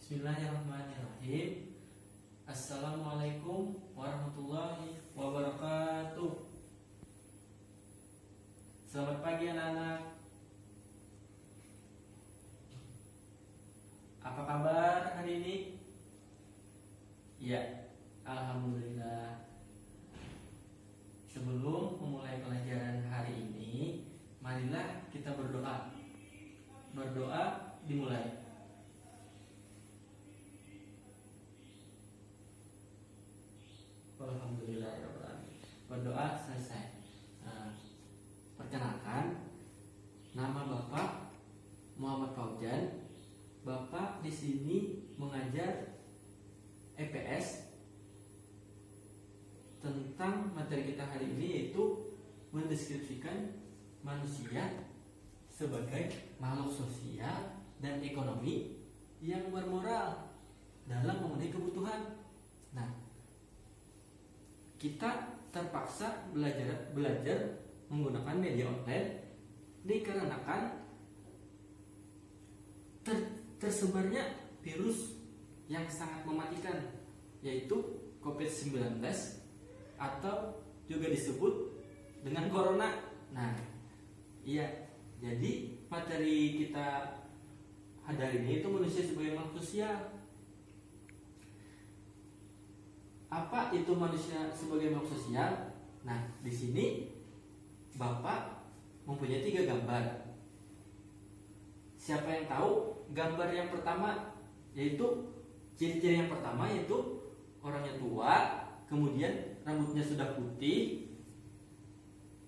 Bismillahirrahmanirrahim. Assalamualaikum warahmatullahi wabarakatuh. Selamat pagi anak-anak. Apa kabar hari ini? Ya, alhamdulillah. Sebelum memulai pelajaran hari ini, marilah kita berdoa. Berdoa dimulai. Alhamdulillahirrahmanirrahim. Berdoa selesai. Perkenalkan, nama Bapak Muhammad Fauzan. Bapak di sini mengajar EPS tentang materi kita hari ini, yaitu mendeskripsikan manusia sebagai makhluk sosial dan ekonomi yang bermoral dalam memenuhi kebutuhan. Nah, kita terpaksa belajar menggunakan media online dikarenakan tersebarnya virus yang sangat mematikan, yaitu COVID-19 atau juga disebut dengan corona. Nah, iya, jadi materi kita hari ini itu manusia sebagai makhluk sosial. Apa itu manusia sebagai makhluk sosial? Nah, di sini Bapak mempunyai 3 gambar. Siapa yang tahu gambar yang pertama, yaitu ciri-ciri yang pertama, yaitu orangnya tua, kemudian rambutnya sudah putih,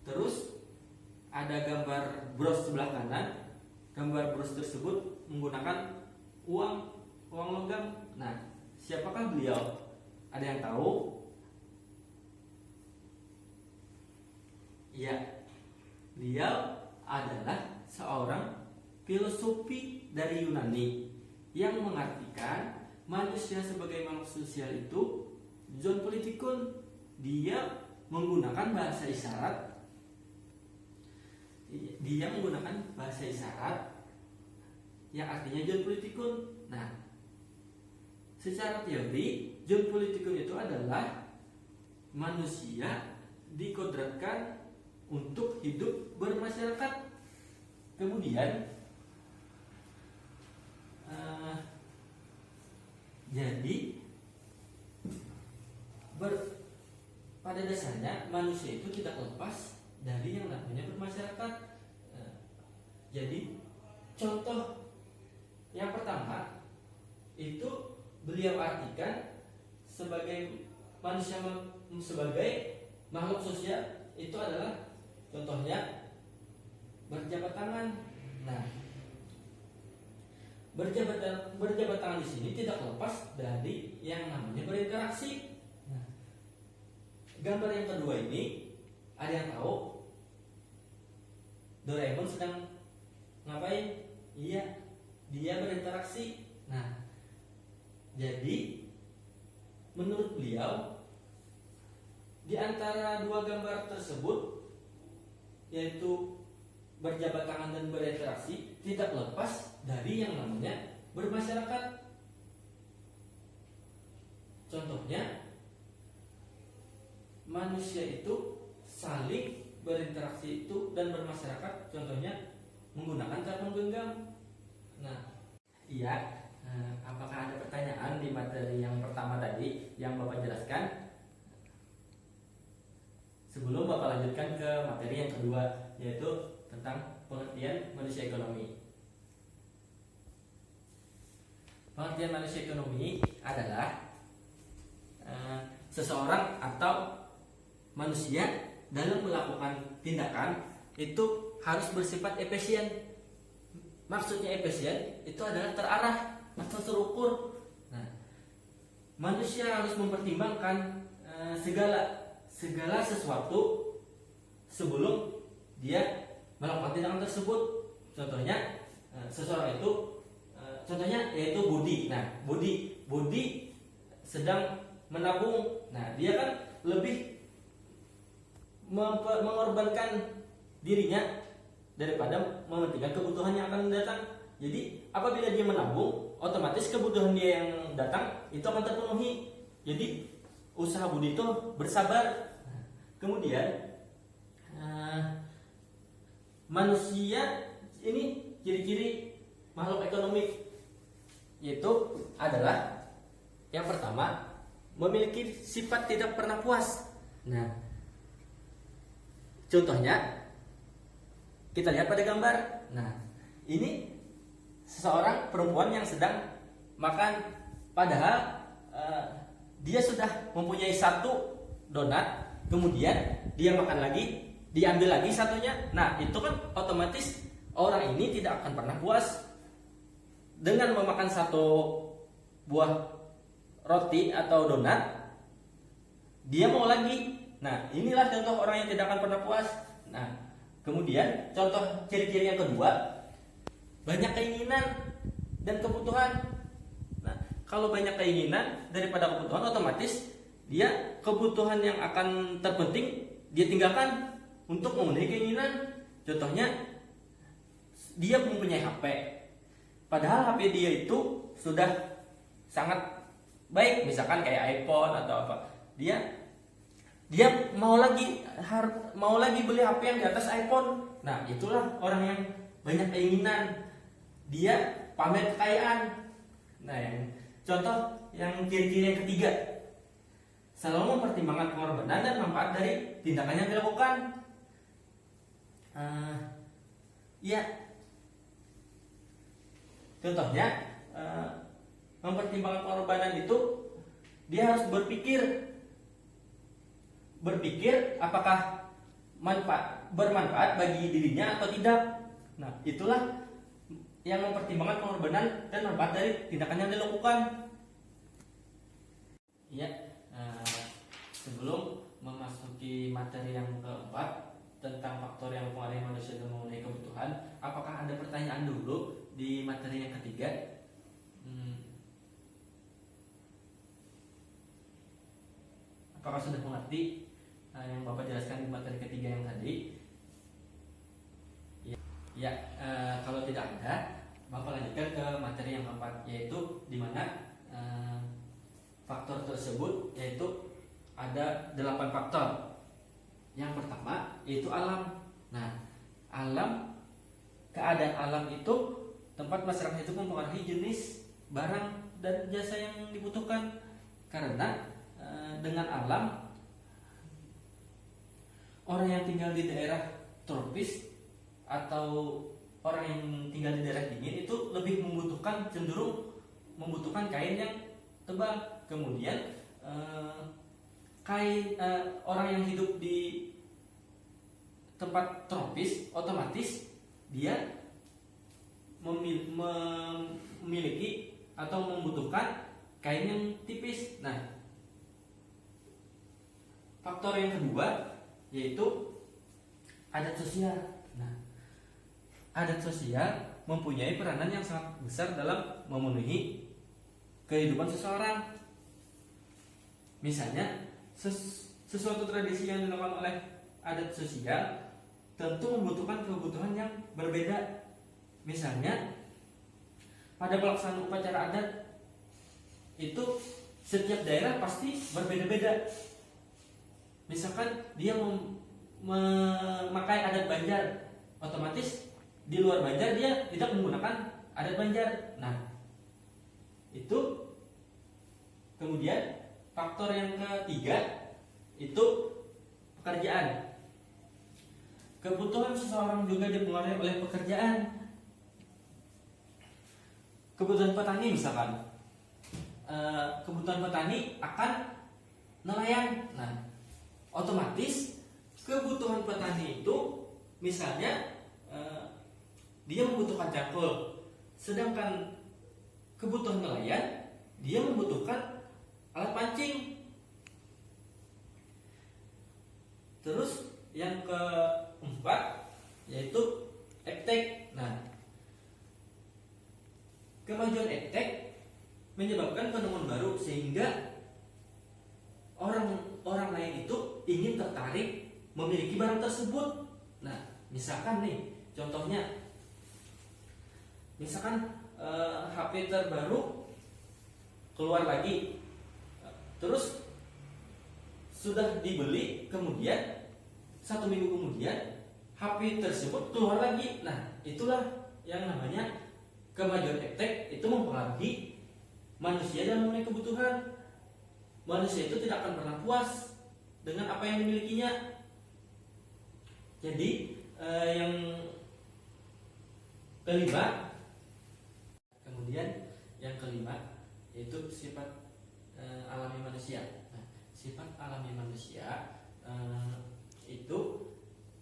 terus ada gambar bros sebelah kanan. Gambar bros tersebut menggunakan uang logam. Nah, siapakah beliau? Ada yang tahu? Ya, beliau adalah seorang filosofi dari Yunani yang mengartikan manusia sebagai makhluk sosial itu John Politikon. Dia menggunakan bahasa isyarat. Yang artinya John Politikon. Nah, secara teori, John Politikon itu adalah manusia dikodratkan untuk hidup bermasyarakat. Kemudian, pada dasarnya manusia itu tidak lepas dari yang namanya bermasyarakat. Jadi, contoh yang pertama itu beliau artikan sebagai manusia sebagai makhluk sosial itu adalah contohnya berjabat tangan. Nah, berjabat tangan di sini tidak lepas dari yang namanya berinteraksi. Nah, gambar yang kedua ini, ada yang tahu Doraemon sedang ngapain? Iya, dia berinteraksi. Nah, jadi menurut beliau, di antara 2 gambar tersebut, yaitu berjabat tangan dan berinteraksi, tidak lepas dari yang namanya bermasyarakat. Contohnya, manusia itu saling berinteraksi itu dan bermasyarakat, contohnya menggunakan telepon genggam. Nah, iya. Apakah ada pertanyaan di materi yang pertama tadi yang Bapak jelaskan? Sebelum Bapak lanjutkan ke materi yang kedua, yaitu tentang pengertian manusia ekonomi. Pengertian manusia ekonomi adalah seseorang atau manusia dalam melakukan tindakan itu harus bersifat efisien. Maksudnya efisien itu adalah terarah atau terukur. Nah, manusia harus mempertimbangkan segala sesuatu sebelum dia melakukan tindakan tersebut. Contohnya, seseorang itu, contohnya yaitu Budi. Nah, Budi sedang menabung. Nah, dia kan lebih mengorbankan dirinya daripada mementingkan kebutuhan yang akan datang. Jadi apabila dia menabung, otomatis kebutuhan dia yang datang itu akan terpenuhi. Jadi usaha budi itu bersabar. Kemudian manusia ini ciri-ciri makhluk ekonomi, yaitu adalah yang pertama, memiliki sifat tidak pernah puas. Nah, contohnya kita lihat pada gambar. Nah, ini seseorang perempuan yang sedang makan, padahal dia sudah mempunyai satu donat, kemudian dia makan lagi, diambil lagi satunya. Nah, itu kan otomatis orang ini tidak akan pernah puas dengan memakan satu buah roti atau donat. Dia mau lagi. Nah, inilah contoh orang yang tidak akan pernah puas. Nah, kemudian contoh ciri-ciri yang kedua, banyak keinginan dan kebutuhan. Nah, kalau banyak keinginan daripada kebutuhan, otomatis dia kebutuhan yang akan terpenting dia tinggalkan untuk memenuhi keinginan. Contohnya, dia mempunyai HP, padahal HP dia itu sudah sangat baik, misalkan kayak iPhone atau apa. Dia mau lagi beli HP yang di atas iPhone. Nah, itulah orang yang banyak keinginan. Dia pamer kekayaan. Nah, yang contoh yang ciri-ciri yang ketiga, selalu mempertimbangkan pengorbanan dan manfaat dari tindakan yang dilakukan. Ya, contohnya mempertimbangkan pengorbanan itu dia harus berpikir apakah bermanfaat bagi dirinya atau tidak. Nah, itulah yang mempertimbangkan pengorbanan dan manfaat dari tindakan yang dilakukan. Ya, sebelum memasuki materi yang keempat tentang faktor yang mempengaruhi manusia dalam memenuhi kebutuhan, apakah ada pertanyaan dulu di materi yang ketiga? Apakah sudah mengerti yang Bapak jelaskan di materi ketiga yang tadi? Ya, kalau tidak ada, Bapak lanjutkan ke materi yang keempat, yaitu di mana faktor tersebut yaitu ada 8 faktor. Yang pertama yaitu alam. Nah, keadaan alam itu tempat masyarakat itu mempengaruhi jenis barang dan jasa yang dibutuhkan. Karena dengan alam, orang yang tinggal di daerah tropis atau orang yang tinggal di daerah dingin itu lebih cenderung membutuhkan kain yang tebal. Kemudian orang yang hidup di tempat tropis otomatis dia memiliki atau membutuhkan kain yang tipis. Nah, faktor yang kedua yaitu adat sosial. Nah, adat sosial mempunyai peranan yang sangat besar dalam memenuhi kehidupan seseorang. Misalnya, sesuatu tradisi yang dilakukan oleh adat sosial tentu membutuhkan kebutuhan yang berbeda. Misalnya, pada pelaksanaan upacara adat itu setiap daerah pasti berbeda-beda. Misalkan dia memakai adat Banjar, otomatis di luar Banjar dia tidak menggunakan adat Banjar. Nah, itu. Kemudian faktor yang ketiga itu pekerjaan. Kebutuhan seseorang juga dipengaruhi oleh pekerjaan. Kebutuhan petani misalkan, kebutuhan petani akan nelayan. Nah, otomatis kebutuhan petani itu misalnya dia membutuhkan cangkul, sedangkan kebutuhan nelayan dia membutuhkan alat pancing. Terus yang keempat yaitu eptek. Nah, kemajuan eptek menyebabkan penemuan baru sehingga orang lain itu ingin tertarik memiliki barang tersebut. Nah, misalkan nih, contohnya, misalkan HP terbaru keluar lagi, terus sudah dibeli, kemudian 1 minggu kemudian HP tersebut keluar lagi. Nah, itulah yang namanya kemajuan eptek itu mempengaruhi manusia dalam memenuhi kebutuhan. Manusia itu tidak akan pernah puas dengan apa yang dimilikinya. Jadi yang kelima, kemudian yang kelima yaitu sifat alami manusia. Nah, sifat alami manusia itu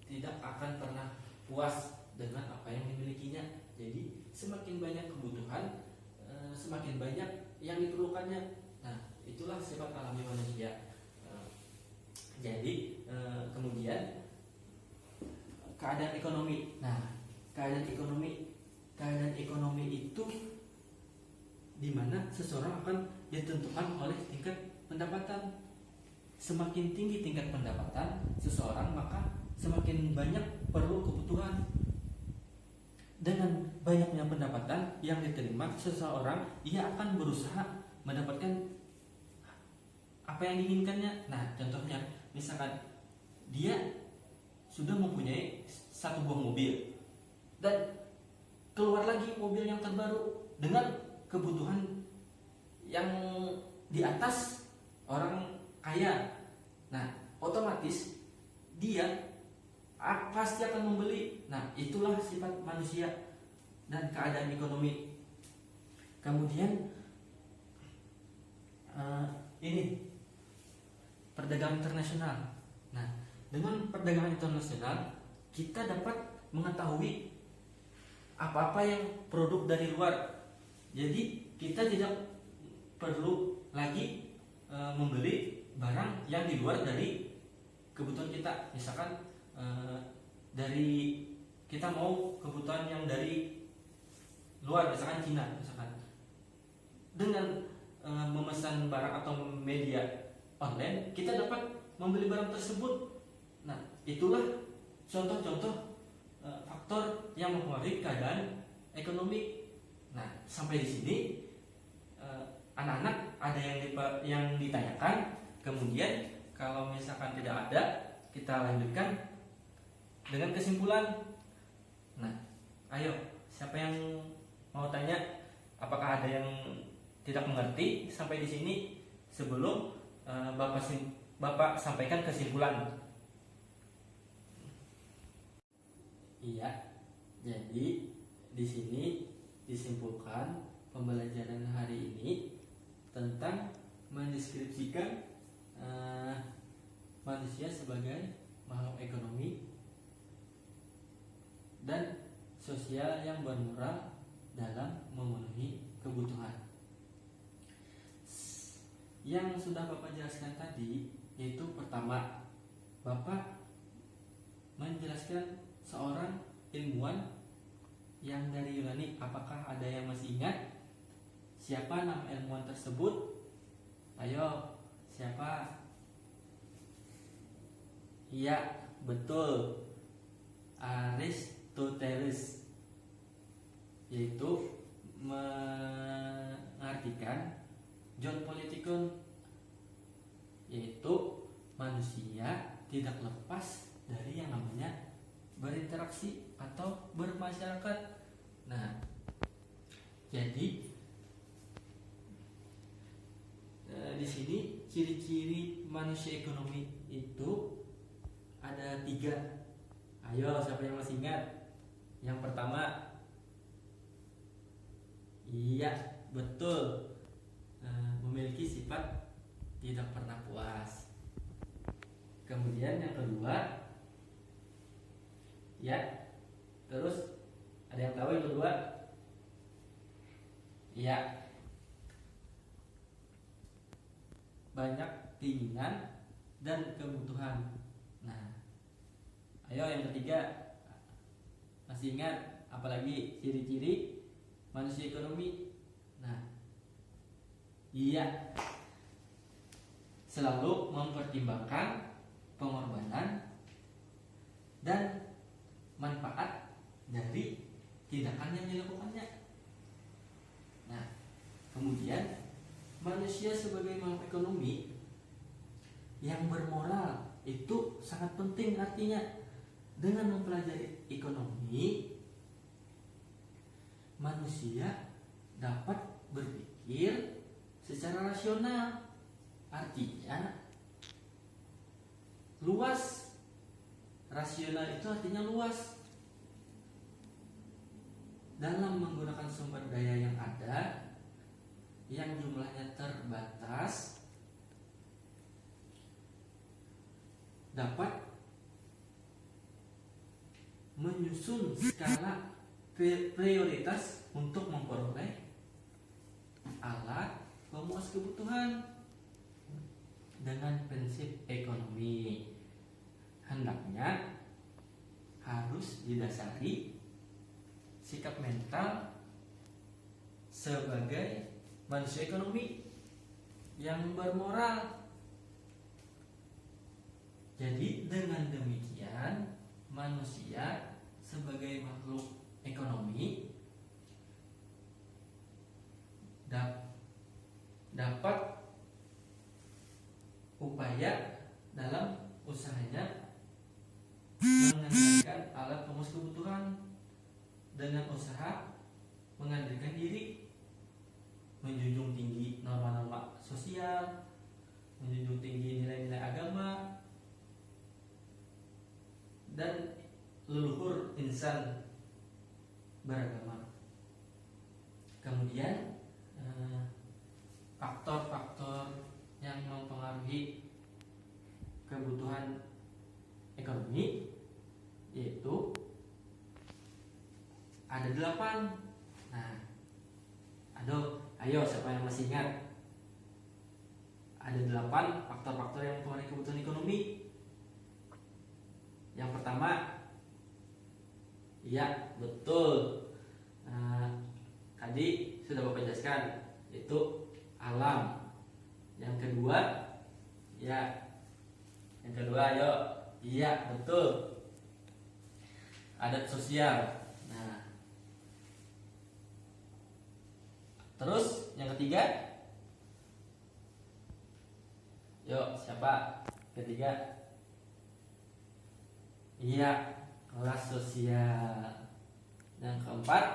tidak akan pernah puas dengan apa yang dimilikinya. Jadi semakin banyak kebutuhan, semakin banyak yang diperlukannya. Nah, itulah sifat alami manusia. Jadi kemudian keadaan ekonomi. Nah, keadaan ekonomi itu di mana seseorang akan ditentukan oleh tingkat pendapatan. Semakin tinggi tingkat pendapatan seseorang, maka semakin banyak perlu kebutuhan. Dengan banyaknya pendapatan yang diterima seseorang, ia akan berusaha mendapatkan apa yang diinginkannya. Nah, contohnya misalkan dia sudah mempunyai 1 buah mobil dan keluar lagi mobil yang terbaru dengan kebutuhan yang di atas orang kaya. Nah, otomatis dia pasti akan membeli. Nah, itulah sifat manusia dan keadaan ekonomi. Kemudian ini perdagangan internasional. Nah, dengan perdagangan internasional kita dapat mengetahui apa-apa yang produk dari luar. Jadi kita tidak perlu lagi membeli barang yang di luar dari kebutuhan kita. Misalkan dari kita mau kebutuhan yang dari luar, misalkan Cina, misalkan dengan memesan barang atau media online, kita dapat membeli barang tersebut. Nah, itulah contoh-contoh faktor yang mempengaruhi keadaan ekonomi. Nah, sampai di sini anak-anak ada yang ditanyakan. Kemudian kalau misalkan tidak ada, kita lanjutkan dengan kesimpulan. Nah, ayo, siapa yang mau tanya? Apakah ada yang tidak mengerti sampai di sini sebelum Bapak sampaikan kesimpulan? Iya, jadi di sini disimpulkan pembelajaran hari ini tentang mendeskripsikan manusia sebagai makhluk ekonomi dan sosial yang bermoral dalam memenuhi kebutuhan. Yang sudah Bapak jelaskan tadi, yaitu pertama, Bapak menjelaskan seorang ilmuwan yang dari Yunani. Apakah ada yang masih ingat siapa nama ilmuwan tersebut? Ayo, siapa? Iya, betul, Aristoteles, yaitu mengartikan John Politikon, yaitu manusia tidak lepas dari yang namanya berinteraksi atau bermasyarakat. Nah, jadi di sini ciri-ciri manusia ekonomi itu ada 3. Ayo, siapa yang masih ingat? Yang pertama, iya, betul, memiliki sifat tidak pernah puas. Kemudian yang kedua, ya, terus ada yang tahu yang kedua? Iya, banyak keinginan dan kebutuhan. Nah, ayo yang ketiga, masih ingat apalagi ciri-ciri manusia ekonomi? Nah, iya, selalu mempertimbangkan pengorbanan dan manfaat dari tindakan yang dilakukannya. Kemudian manusia sebagai makhluk ekonomi yang bermoral itu sangat penting. Artinya dengan mempelajari ekonomi, manusia dapat berpikir secara rasional. Artinya luas. Rasional itu artinya luas. Dalam menggunakan sumber daya yang ada, yang jumlahnya terbatas, dapat menyusun skala prioritas untuk memperoleh alat pemuas kebutuhan. Dengan prinsip ekonomi, hendaknya harus didasari sikap mental sebagai manusia ekonomi yang bermoral. Jadi dengan demikian manusia sebagai makhluk ekonomi dapat upaya dalam usahanya mengandalkan alat pemuas kebutuhan dengan usaha mengandalkan diri, menjunjung tinggi norma-norma sosial, menjunjung tinggi nilai-nilai agama, dan leluhur insan beragama. Kemudian faktor-faktor yang mempengaruhi kebutuhan ekonomi yaitu ada 8. Nah, ayo siapa yang masih ingat? Ada 8 faktor-faktor yang mempengaruhi kebutuhan ekonomi. Yang pertama, iya betul. Tadi sudah Bapak jelaskan, itu alam. Yang kedua, ayo, iya betul. Adat sosial. Nah, terus yang ketiga, yuk siapa? Ketiga, iya kelas sosial. Yang keempat,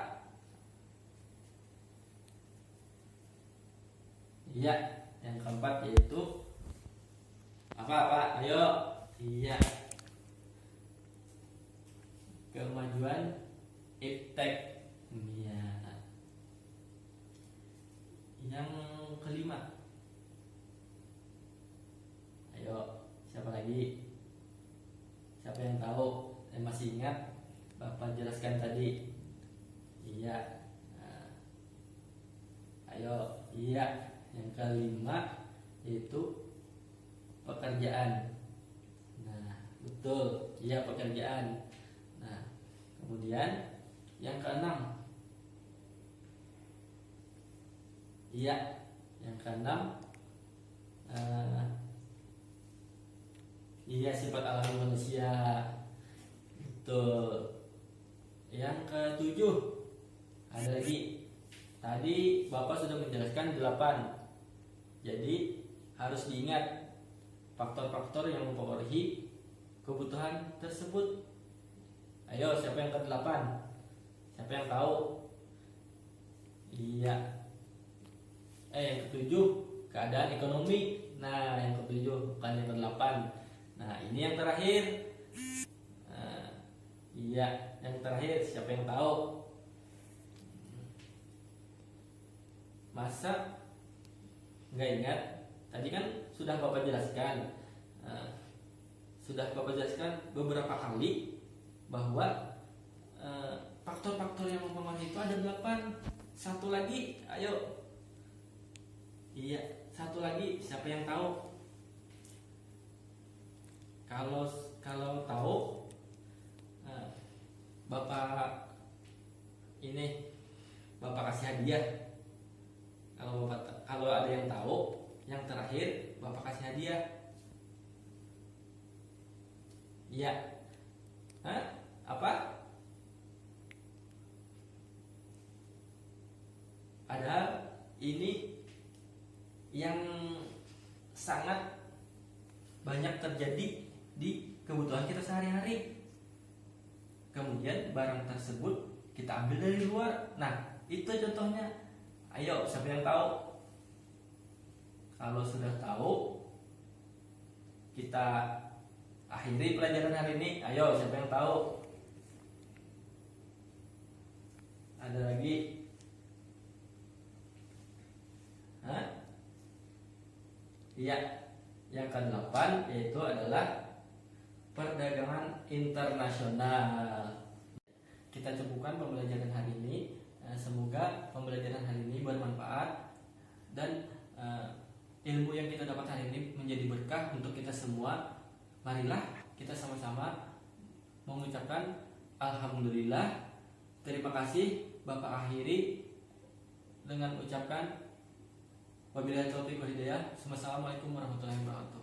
yang keempat yaitu apa? Ayo, iya kemajuan iptek. Iya. Yang kelima, ayo siapa lagi? Siapa yang tahu? Yang masih ingat Bapak jelaskan tadi? Iya. Nah, ayo, iya. Yang kelima yaitu pekerjaan. Nah, betul. Iya, pekerjaan. Nah, kemudian yang keenam. Iya, yang keenam iya sifat alami manusia. Betul. Yang ketujuh ada lagi. Tadi Bapak sudah menjelaskan 8. Jadi harus diingat faktor-faktor yang mempengaruhi kebutuhan tersebut. Ayo, siapa yang ke-8? Siapa yang tahu? Iya. Yang ke-7 keadaan ekonomi. Nah, yang ke-7 bukan yang ke-8. Nah, ini yang terakhir. Iya, yang terakhir siapa yang tahu? Masa nggak ingat? Tadi kan sudah Bapak jelaskan. Beberapa kali bahwa faktor-faktor yang mempengaruhi itu ada 8. Satu lagi, ayo. Iya, satu lagi siapa yang tahu? Kalau tahu, Bapak kasih hadiah. Kalau ada yang tahu, yang terakhir Bapak kasih hadiah. Iya. Apa? Ada? ini yang sangat banyak terjadi di kebutuhan kita sehari-hari. Kemudian barang tersebut kita ambil dari luar. Nah, itu contohnya. Ayo, siapa yang tahu? Kalau sudah tahu, kita akhiri pelajaran hari ini. Ayo, siapa yang tahu? Ada lagi? Hah? Iya, yang ke-8 yaitu adalah perdagangan internasional. Kita cukupkan pembelajaran hari ini. Semoga pembelajaran hari ini bermanfaat dan ilmu yang kita dapat hari ini menjadi berkah untuk kita semua. Marilah kita sama-sama mengucapkan alhamdulillah. Terima kasih. Bapak akhiri dengan ucapkan wabillahi taufiq wal hidayah. Wassalamualaikum warahmatullahi wabarakatuh.